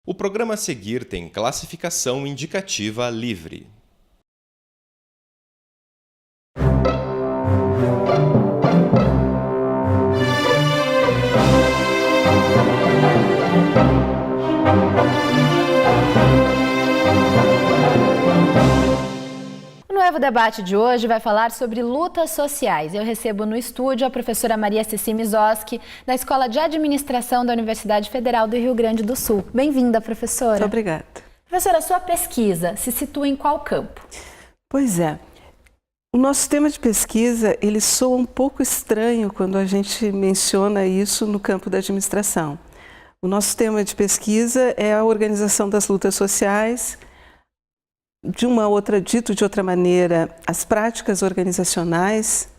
O programa a seguir tem classificação indicativa livre. O Nuevo Debate de hoje vai falar sobre lutas sociais. Eu recebo no estúdio a professora Maria Ceci Mizoski, da Escola de Administração da Universidade Federal do Rio Grande do Sul. Bem-vinda, professora. Muito obrigada. Professora, sua pesquisa se situa em qual campo? Pois é, o nosso tema de pesquisa, ele soa um pouco estranho quando a gente menciona isso no campo da administração. O nosso tema de pesquisa é a organização das lutas sociais, dito de outra maneira, as práticas organizacionais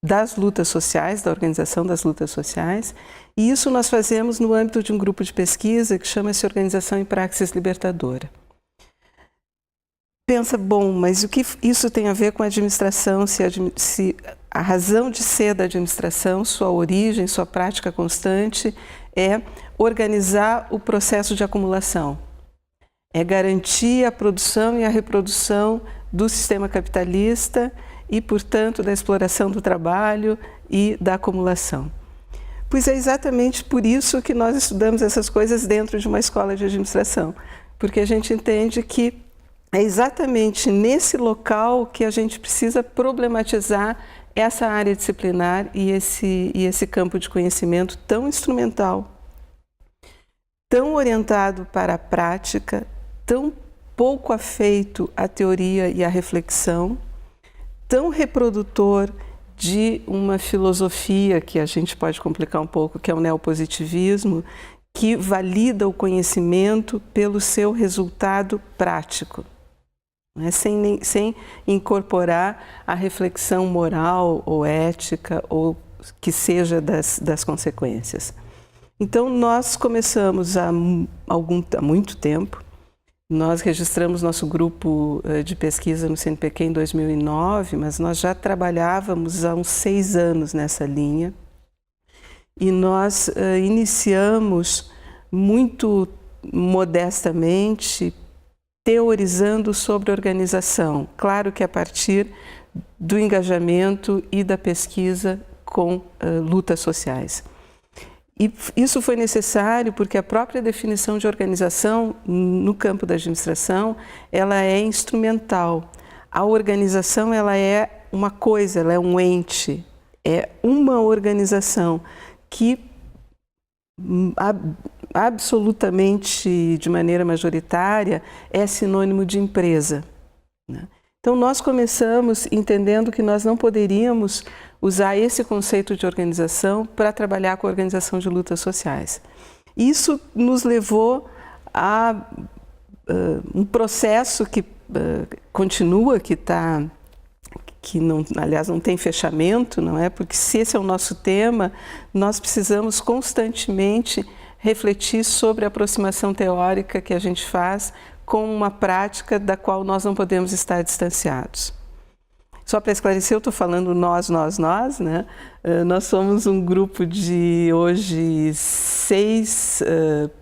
das lutas sociais, da organização das lutas sociais, e isso nós fazemos no âmbito de um grupo de pesquisa que chama-se Organização em Praxis Libertadora. Pensa, bom, mas o que isso tem a ver com a administração, se a razão de ser da administração, sua origem, sua prática constante é organizar o processo de acumulação. É garantir a produção e a reprodução do sistema capitalista e, portanto, da exploração do trabalho e da acumulação. Pois é exatamente por isso que nós estudamos essas coisas dentro de uma escola de administração, porque a gente entende que é exatamente nesse local que a gente precisa problematizar essa área disciplinar e esse campo de conhecimento tão instrumental, tão orientado para a prática, tão pouco afeito à teoria e à reflexão, tão reprodutor de uma filosofia que a gente pode complicar um pouco, que é o neopositivismo, que valida o conhecimento pelo seu resultado prático, né? Sem incorporar a reflexão moral ou ética ou que seja das consequências. Então, nós começamos há muito tempo. Nós registramos nosso grupo de pesquisa no CNPq em 2009, mas nós já trabalhávamos há uns 6 anos nessa linha. E nós iniciamos muito modestamente teorizando sobre organização. Claro que a partir do engajamento e da pesquisa com lutas sociais. E isso foi necessário porque a própria definição de organização no campo da administração, ela é instrumental. A organização, ela é uma coisa, ela é um ente, é uma organização que absolutamente, de maneira majoritária, é sinônimo de empresa, né? Então, nós começamos entendendo que nós não poderíamos usar esse conceito de organização para trabalhar com a organização de lutas sociais. Isso nos levou a um processo que continua, aliás, não tem fechamento, não é? Porque se esse é o nosso tema, nós precisamos constantemente refletir sobre a aproximação teórica que a gente faz com uma prática da qual nós não podemos estar distanciados. Só para esclarecer, eu estou falando nós, né? Nós somos um grupo de, hoje, 6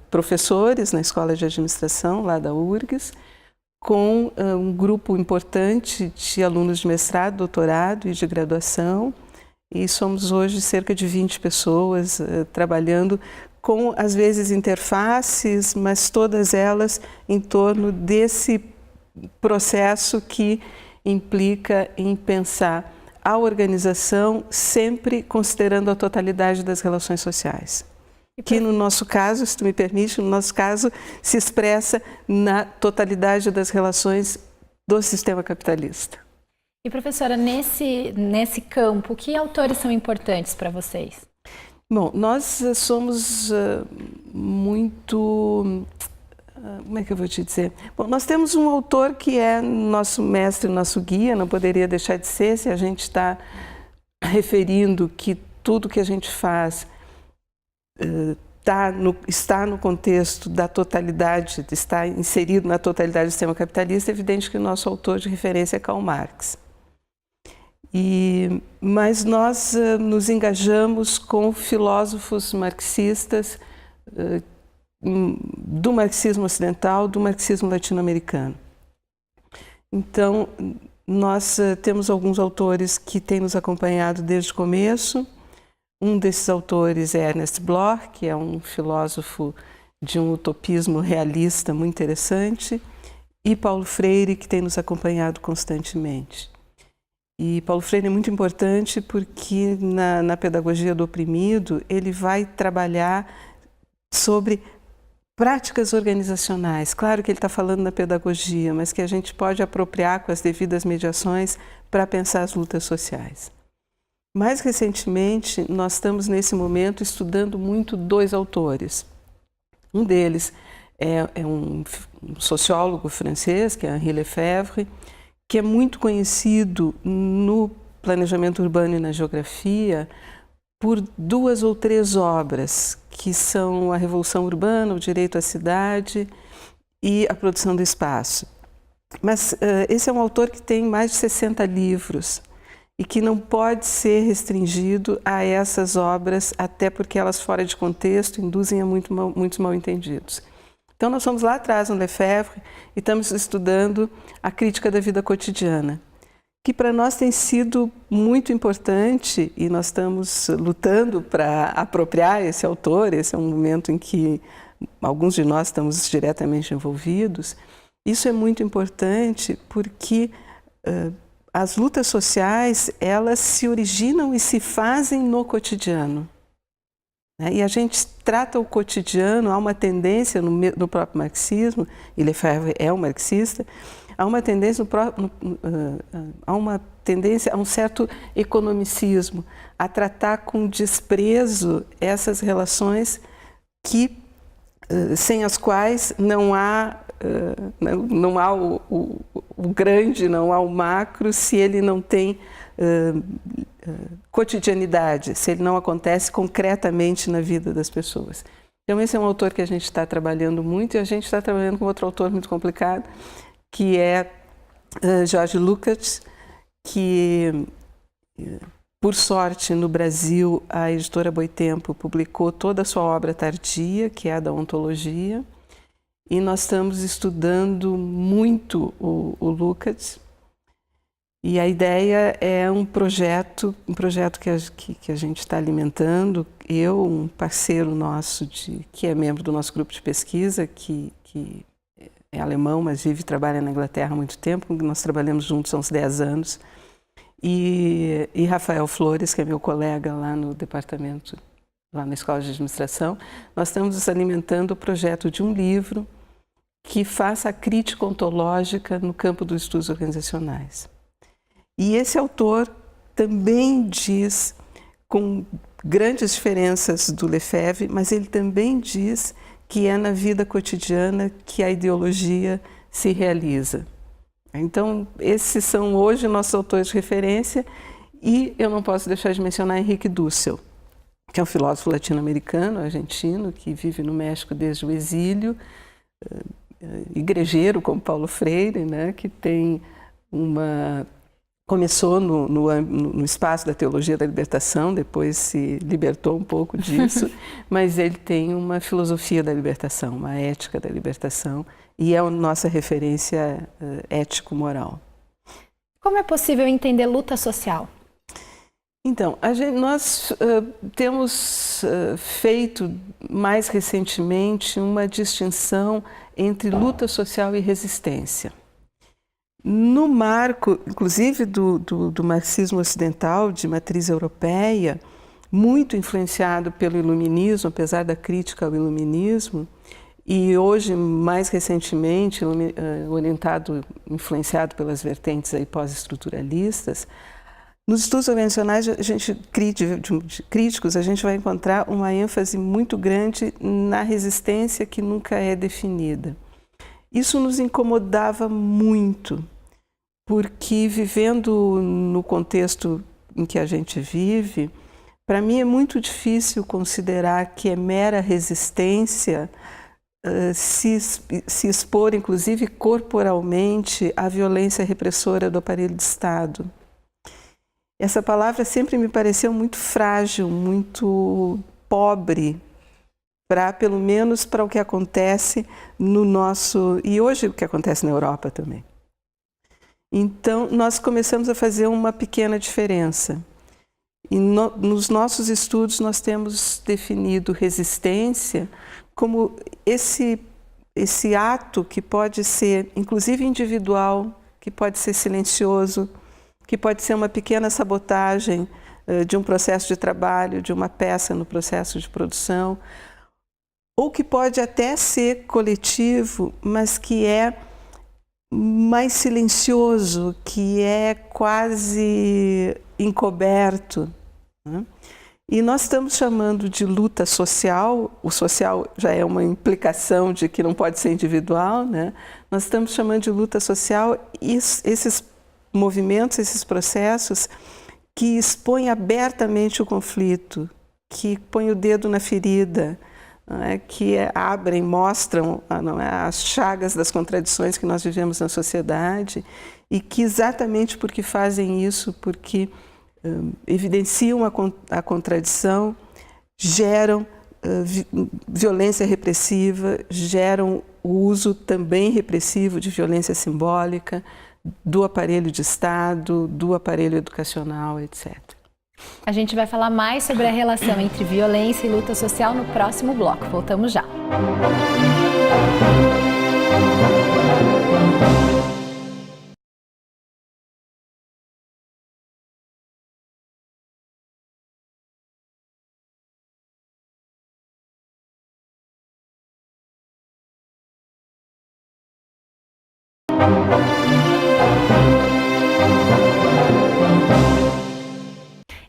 professores na Escola de Administração, lá da URGS, com um grupo importante de alunos de mestrado, doutorado e de graduação. E somos hoje cerca de 20 pessoas trabalhando com, às vezes, interfaces, mas todas elas em torno desse processo que implica em pensar a organização sempre considerando a totalidade das relações sociais. Que no nosso caso, se tu me permite, no nosso caso se expressa na totalidade das relações do sistema capitalista. E professora, nesse campo, que autores são importantes para vocês? Bom, nós somos muito... Como é que eu vou te dizer? Bom, nós temos um autor que é nosso mestre, nosso guia, não poderia deixar de ser, se a gente está referindo que tudo que a gente faz está no contexto da totalidade, está inserido na totalidade do sistema capitalista, é evidente que o nosso autor de referência é Karl Marx. Mas nós nos engajamos com filósofos marxistas do marxismo ocidental, do marxismo latino-americano. Então, nós temos alguns autores que têm nos acompanhado desde o começo. Um desses autores é Ernest Bloch, que é um filósofo de um utopismo realista muito interessante, e Paulo Freire, que tem nos acompanhado constantemente. E Paulo Freire é muito importante porque na pedagogia do oprimido ele vai trabalhar sobre práticas organizacionais. Claro que ele está falando da pedagogia, mas que a gente pode apropriar com as devidas mediações para pensar as lutas sociais. Mais recentemente, nós estamos nesse momento estudando muito dois autores. Um deles é um sociólogo francês, que é Henri Lefebvre, que é muito conhecido no planejamento urbano e na geografia por 2 ou 3 obras, que são a Revolução Urbana, o Direito à Cidade e a Produção do Espaço. Mas esse é um autor que tem mais de 60 livros e que não pode ser restringido a essas obras, até porque elas, fora de contexto, induzem a muitos mal-entendidos. Então, nós fomos lá atrás no Lefebvre e estamos estudando a crítica da vida cotidiana, que para nós tem sido muito importante e nós estamos lutando para apropriar esse autor. Esse é um momento em que alguns de nós estamos diretamente envolvidos. Isso é muito importante porque as lutas sociais, elas se originam e se fazem no cotidiano. E a gente trata o cotidiano, há uma tendência no próprio marxismo, e Lefebvre é um marxista, há uma tendência a um certo economicismo, a tratar com desprezo essas relações sem as quais não há o grande, não há o macro, se ele não tem cotidianidade, se ele não acontece concretamente na vida das pessoas. Então, esse é um autor que a gente está trabalhando muito, e a gente está trabalhando com outro autor muito complicado, que é George Lukács, que, por sorte, no Brasil, a editora Boitempo publicou toda a sua obra tardia, que é a da ontologia, e nós estamos estudando muito o Lukács. E a ideia é um projeto que a gente está alimentando. Eu, um parceiro nosso, que é membro do nosso grupo de pesquisa, que é alemão, mas vive e trabalha na Inglaterra há muito tempo, nós trabalhamos juntos há uns 10 anos, e Rafael Flores, que é meu colega lá no departamento, lá na Escola de Administração, nós estamos nos alimentando o projeto de um livro que faça a crítica ontológica no campo dos estudos organizacionais. E esse autor também diz, com grandes diferenças do Lefebvre, mas ele também diz que é na vida cotidiana que a ideologia se realiza. Então, esses são hoje nossos autores de referência, e eu não posso deixar de mencionar Henrique Dussel, que é um filósofo latino-americano, argentino, que vive no México desde o exílio, igrejeiro como Paulo Freire, né, que tem começou no espaço da teologia da libertação, depois se libertou um pouco disso, mas ele tem uma filosofia da libertação, uma ética da libertação, e é a nossa referência ético-moral. Como é possível entender luta social? Então, nós temos feito mais recentemente uma distinção entre luta social e resistência. No marco, inclusive, do marxismo ocidental, de matriz europeia, muito influenciado pelo iluminismo, apesar da crítica ao iluminismo, e hoje, mais recentemente, influenciado pelas vertentes aí pós-estruturalistas, nos estudos organizacionais, críticos, a gente vai encontrar uma ênfase muito grande na resistência que nunca é definida. Isso nos incomodava muito, porque vivendo no contexto em que a gente vive, para mim é muito difícil considerar que é mera resistência se expor, inclusive corporalmente, à violência repressora do aparelho de Estado. Essa palavra sempre me pareceu muito frágil, muito pobre pelo menos para o que acontece no nosso... E hoje o que acontece na Europa também. Então, nós começamos a fazer uma pequena diferença. E nos nossos estudos nós temos definido resistência como esse ato que pode ser, inclusive individual, que pode ser silencioso, que pode ser uma pequena sabotagem de um processo de trabalho, de uma peça no processo de produção, ou que pode até ser coletivo, mas que é mais silencioso, que é quase encoberto, né? E nós estamos chamando de luta social. O social já é uma implicação de que não pode ser individual, né? Nós estamos chamando de luta social esses movimentos, esses processos que expõem abertamente o conflito, que põem o dedo na ferida, que abrem, mostram as chagas das contradições que nós vivemos na sociedade e que exatamente porque fazem isso, porque evidenciam a contradição, geram violência repressiva, geram o uso também repressivo de violência simbólica, do aparelho de Estado, do aparelho educacional, etc. A gente vai falar mais sobre a relação entre violência e luta social no próximo bloco. Voltamos já.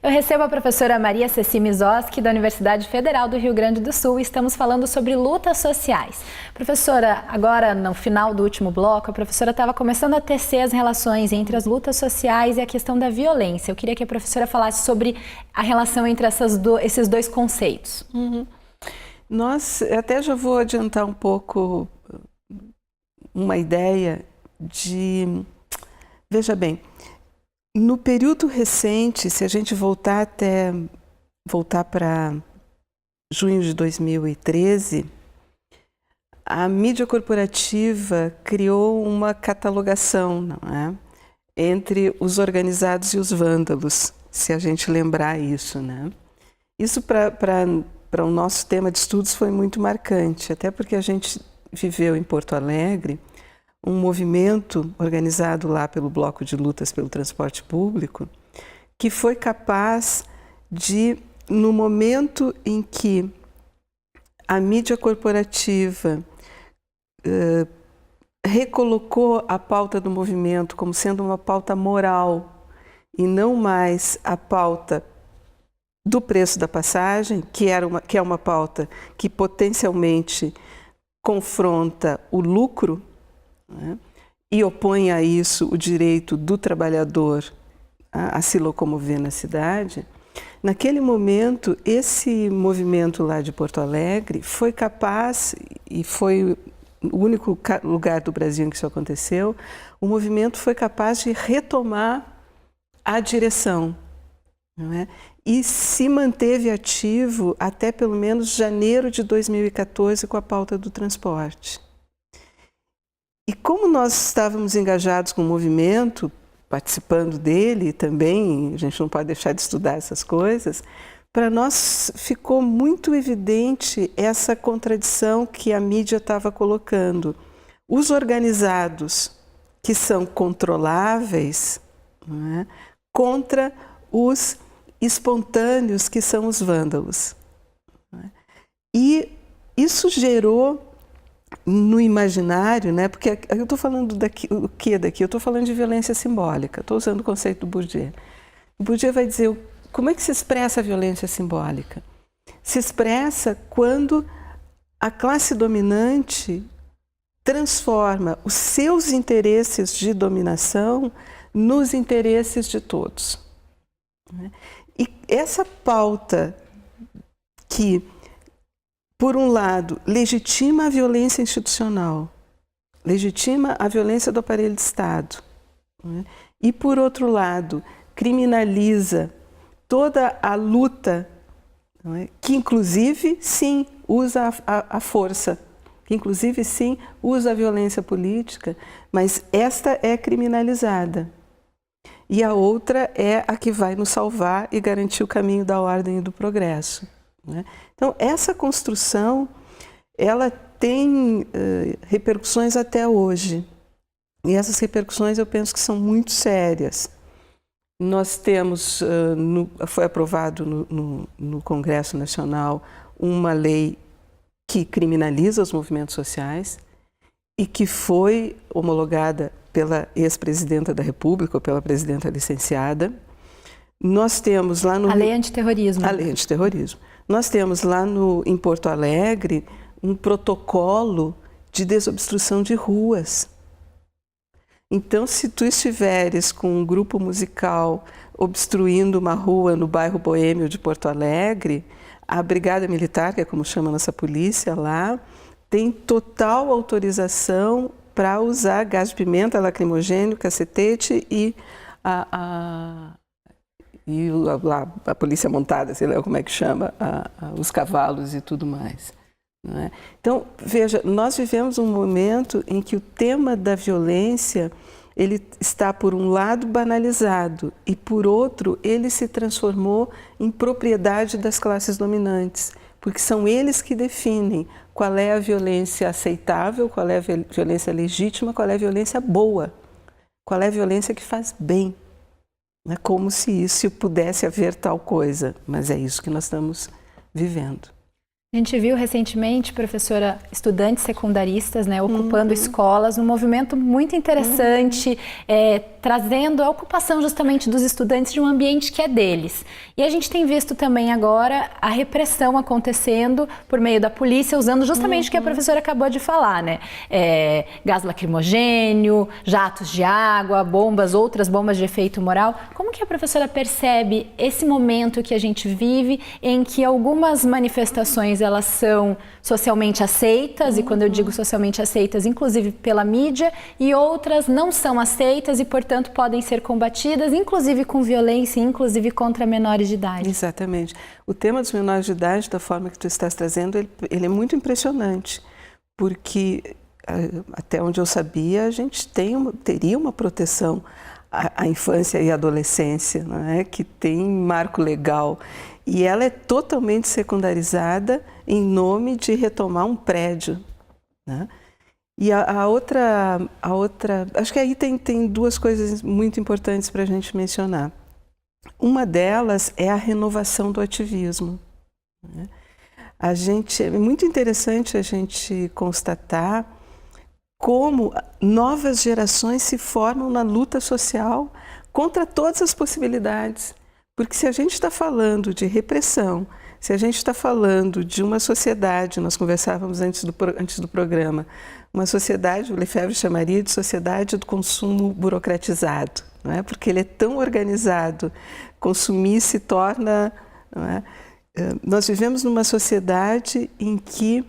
Eu recebo a professora Maria Ceci Mizoski, da Universidade Federal do Rio Grande do Sul, e estamos falando sobre lutas sociais. Professora, agora no final do último bloco, a professora estava começando a tecer as relações entre as lutas sociais e a questão da violência. Eu queria que a professora falasse sobre a relação entre esses dois conceitos. Nós, até já vou adiantar um pouco uma ideia de... Veja bem, no período recente, se a gente voltar para junho de 2013, a mídia corporativa criou uma catalogação, não é? Entre os organizados e os vândalos, se a gente lembrar isso, né? Isso para o nosso tema de estudos foi muito marcante, até porque a gente viveu em Porto Alegre um movimento organizado lá pelo Bloco de Lutas pelo Transporte Público, que foi capaz de, no momento em que a mídia corporativa recolocou a pauta do movimento como sendo uma pauta moral e não mais a pauta do preço da passagem, que é uma pauta que potencialmente confronta o lucro, né, e opõe a isso o direito do trabalhador a se locomover na cidade. Naquele momento, esse movimento lá de Porto Alegre foi capaz, e foi o único lugar do Brasil em que isso aconteceu, o movimento foi capaz de retomar a direção, não é? E se manteve ativo até pelo menos janeiro de 2014 com a pauta do transporte. E como nós estávamos engajados com o movimento, participando dele também, a gente não pode deixar de estudar essas coisas, para nós ficou muito evidente essa contradição que a mídia estava colocando. Os organizados, que são controláveis, não é, contra os espontâneos, que são os vândalos. Não é? E isso gerou no imaginário, né? Porque eu estou falando o que daqui? Eu estou falando de violência simbólica, estou usando o conceito do Bourdieu. O Bourdieu vai dizer como é que se expressa a violência simbólica? Se expressa quando a classe dominante transforma os seus interesses de dominação nos interesses de todos. E essa pauta que, por um lado, legitima a violência institucional, legitima a violência do aparelho de Estado, né? E, por outro lado, criminaliza toda a luta, não é? Que, inclusive, sim, usa a força, que inclusive sim usa a violência política, mas esta é criminalizada. E a outra é a que vai nos salvar e garantir o caminho da ordem e do progresso, né? Então, essa construção, ela tem repercussões até hoje. E essas repercussões eu penso que são muito sérias. Nós temos, foi aprovado no Congresso Nacional uma lei que criminaliza os movimentos sociais e que foi homologada pela ex-presidenta da República, ou pela presidenta licenciada. Nós temos lá no... A lei antiterrorismo. A lei antiterrorismo. Nós temos lá em Porto Alegre um protocolo de desobstrução de ruas. Então, se tu estiveres com um grupo musical obstruindo uma rua no bairro Boêmio de Porto Alegre, a Brigada Militar, que é como chama a nossa polícia lá, tem total autorização para usar gás de pimenta, lacrimogênio, cacetete e a polícia montada, sei lá como é que chama, os cavalos e tudo mais. Não é? Então, veja, nós vivemos um momento em que o tema da violência, ele está, por um lado, banalizado e, por outro, ele se transformou em propriedade das classes dominantes, porque são eles que definem qual é a violência aceitável, qual é a violência legítima, qual é a violência boa, qual é a violência que faz bem. Não é como se isso pudesse haver tal coisa, mas é isso que nós estamos vivendo. A gente viu recentemente, professora, estudantes secundaristas, né, ocupando escolas, um movimento muito interessante, trazendo a ocupação justamente dos estudantes de um ambiente que é deles. E a gente tem visto também agora a repressão acontecendo por meio da polícia, usando justamente o que a professora acabou de falar, né? Gás lacrimogênio, jatos de água, bombas, outras bombas de efeito moral. Como que a professora percebe esse momento que a gente vive, em que algumas manifestações elas são socialmente aceitas, e quando eu digo socialmente aceitas, inclusive pela mídia, e outras não são aceitas e, portanto, podem ser combatidas, inclusive com violência, inclusive contra menores de idade? Exatamente. O tema dos menores de idade, da forma que tu estás trazendo, ele é muito impressionante, porque, até onde eu sabia, a gente teria uma proteção à infância e à adolescência, não é? Que tem marco legal. E ela é totalmente secundarizada em nome de retomar um prédio, né? E a outra, acho que aí tem duas coisas muito importantes para a gente mencionar. Uma delas é a renovação do ativismo, né? É muito interessante a gente constatar como novas gerações se formam na luta social contra todas as possibilidades. Porque se a gente está falando de repressão, se a gente está falando de uma sociedade, nós conversávamos antes do programa, uma sociedade, o Lefebvre chamaria de sociedade do consumo burocratizado, não é? Porque ele é tão organizado, consumir se torna... Não é? Nós vivemos numa sociedade em que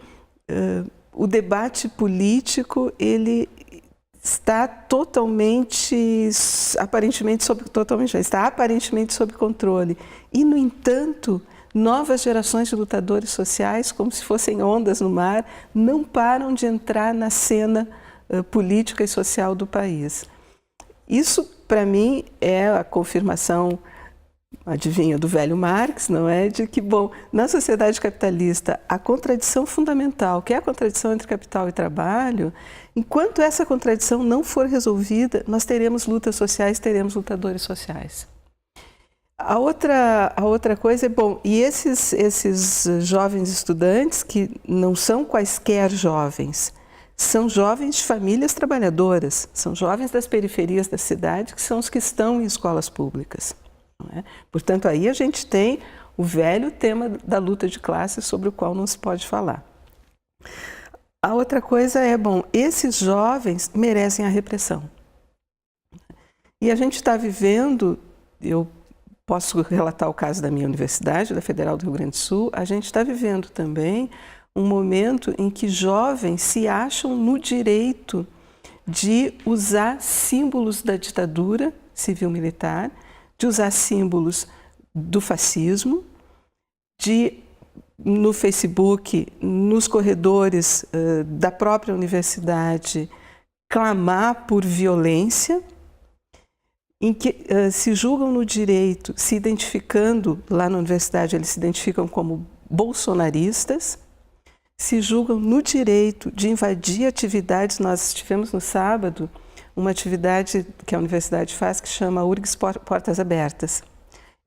o debate político, ele está aparentemente sob controle. E, no entanto, novas gerações de lutadores sociais, como se fossem ondas no mar, não param de entrar na cena política e social do país. Isso, para mim, é a confirmação, adivinha, do velho Marx, não é? De que, bom, na sociedade capitalista, a contradição fundamental, que é a contradição entre capital e trabalho, enquanto essa contradição não for resolvida, nós teremos lutas sociais, teremos lutadores sociais. A outra coisa é, bom, e esses jovens estudantes, que não são quaisquer jovens, são jovens de famílias trabalhadoras, são jovens das periferias da cidade, que são os que estão em escolas públicas. Não é? Portanto, aí a gente tem o velho tema da luta de classes, sobre o qual não se pode falar. A outra coisa é, bom, esses jovens merecem a repressão. E a gente está vivendo, eu posso relatar o caso da minha universidade, da Federal do Rio Grande do Sul, a gente está vivendo também um momento em que jovens se acham no direito de usar símbolos da ditadura civil-militar, de usar símbolos do fascismo, de no Facebook, nos corredores da própria universidade, clamar por violência, em que se julgam no direito, se identificando, lá na universidade eles se identificam como bolsonaristas, se julgam no direito de invadir atividades. Nós tivemos no sábado uma atividade que a universidade faz que chama URGS Portas Abertas,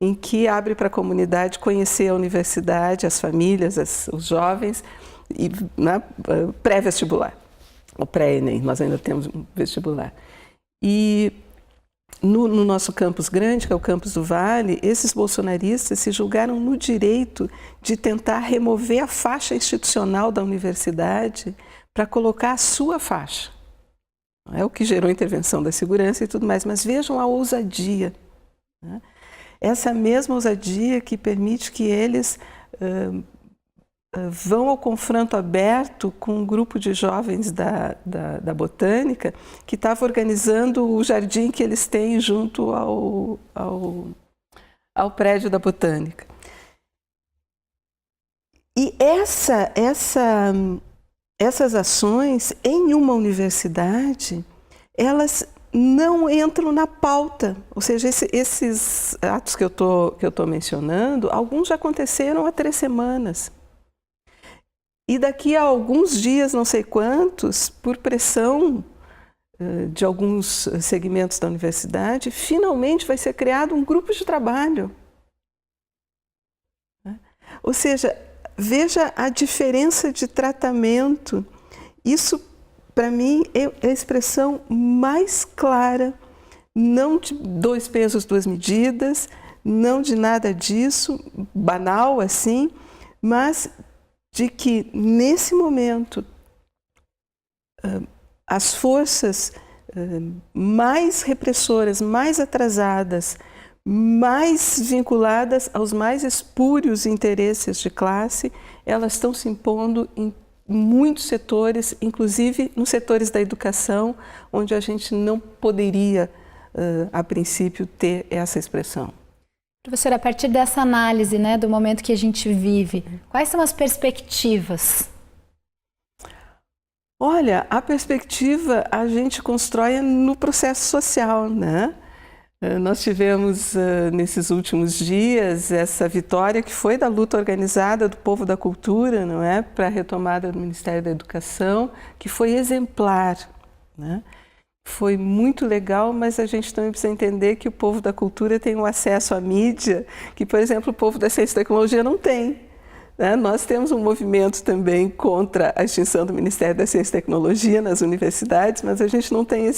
em que abre para a comunidade conhecer a universidade, as famílias, os jovens, e, pré-vestibular, ou pré-ENEM, nós ainda temos um vestibular. E no nosso campus grande, que é o campus do Vale, esses bolsonaristas se julgaram no direito de tentar remover a faixa institucional da universidade para colocar a sua faixa. É o que gerou a intervenção da segurança e tudo mais, mas vejam a ousadia, né? Essa mesma ousadia que permite que eles vão ao confronto aberto com um grupo de jovens da Botânica que estava organizando o jardim que eles têm junto ao prédio da Botânica. E essas ações em uma universidade, elas não entram na pauta, ou seja, esses atos que eu tô mencionando, alguns já aconteceram há 3 semanas. E daqui a alguns dias, não sei quantos, por pressão de alguns segmentos da universidade, finalmente vai ser criado um grupo de trabalho. Ou seja, veja a diferença de tratamento. Isso, para mim, é a expressão mais clara, não de 2 pesos, 2 medidas, não de nada disso, banal assim, mas de que, nesse momento, as forças mais repressoras, mais atrasadas, mais vinculadas aos mais espúrios interesses de classe, elas estão se impondo em muitos setores, inclusive nos setores da educação, onde a gente não poderia, a princípio, ter essa expressão. Professora, a partir dessa análise, né, do momento que a gente vive, quais são as perspectivas? Olha, a perspectiva a gente constrói no processo social, né? Nós tivemos, nesses últimos dias, essa vitória que foi da luta organizada do povo da cultura, não é? Para a retomada do Ministério da Educação, que foi exemplar, né? Foi muito legal, mas a gente também precisa entender que o povo da cultura tem um acesso à mídia que, por exemplo, o povo da ciência e tecnologia não tem, né? Nós temos um movimento também contra a extinção do Ministério da Ciência e Tecnologia nas universidades, mas a gente não tem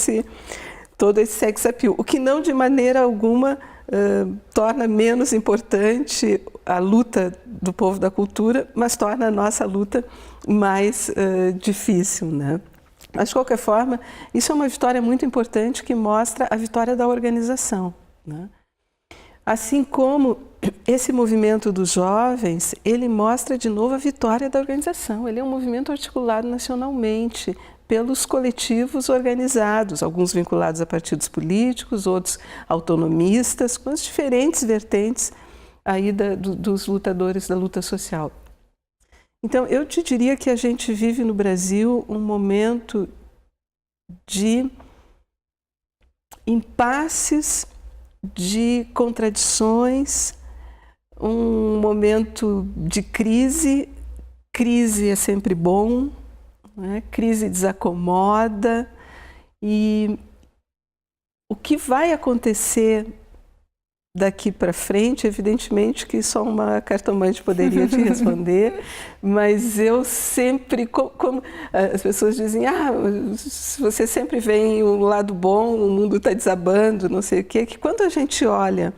todo esse sex appeal, o que não de maneira alguma torna menos importante a luta do povo da cultura, mas torna a nossa luta mais difícil, né? Mas, de qualquer forma, isso é uma vitória muito importante que mostra a vitória da organização, né? Assim como esse movimento dos jovens, ele mostra de novo a vitória da organização. Ele é um movimento articulado nacionalmente pelos coletivos organizados, alguns vinculados a partidos políticos, outros autonomistas, com as diferentes vertentes aí dos lutadores da luta social. Então, eu te diria que a gente vive no Brasil um momento de impasses, de contradições, um momento de crise. Crise é sempre bom, né? Crise desacomoda, e o que vai acontecer daqui para frente, evidentemente que só uma cartomante poderia te responder, mas eu sempre, como as pessoas dizem, você sempre vê o lado bom, o mundo está desabando, não sei o quê, que quando a gente olha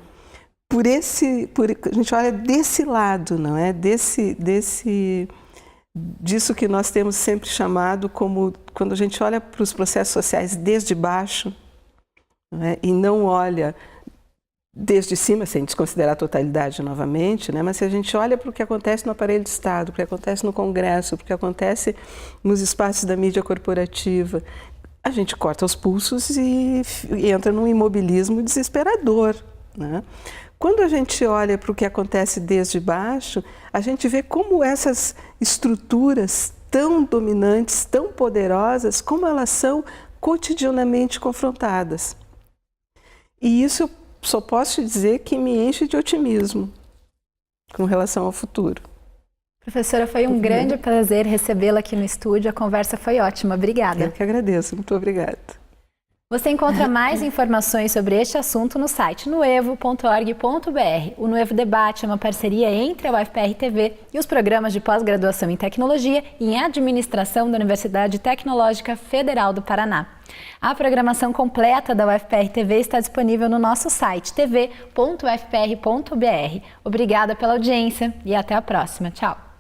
a gente olha desse lado, não é? Disso que nós temos sempre chamado como, quando a gente olha para os processos sociais desde baixo, não é? E não olha desde cima, sem desconsiderar a totalidade novamente, né? Mas se a gente olha para o que acontece no aparelho de Estado, o que acontece no Congresso, o que acontece nos espaços da mídia corporativa, a gente corta os pulsos e entra num imobilismo desesperador, né? Quando a gente olha para o que acontece desde baixo, a gente vê como essas estruturas tão dominantes, tão poderosas, como elas são cotidianamente confrontadas. E isso eu só posso te dizer que me enche de otimismo com relação ao futuro. Professora, foi um grande prazer recebê-la aqui no estúdio. A conversa foi ótima. Obrigada. Eu que agradeço. Muito obrigada. Você encontra mais informações sobre este assunto no site nuevo.org.br. O Nuevo Debate é uma parceria entre a UFPR-TV e os programas de pós-graduação em Tecnologia e em Administração da Universidade Tecnológica Federal do Paraná. A programação completa da UFPR-TV está disponível no nosso site tv.ufpr.br. Obrigada pela audiência e até a próxima. Tchau!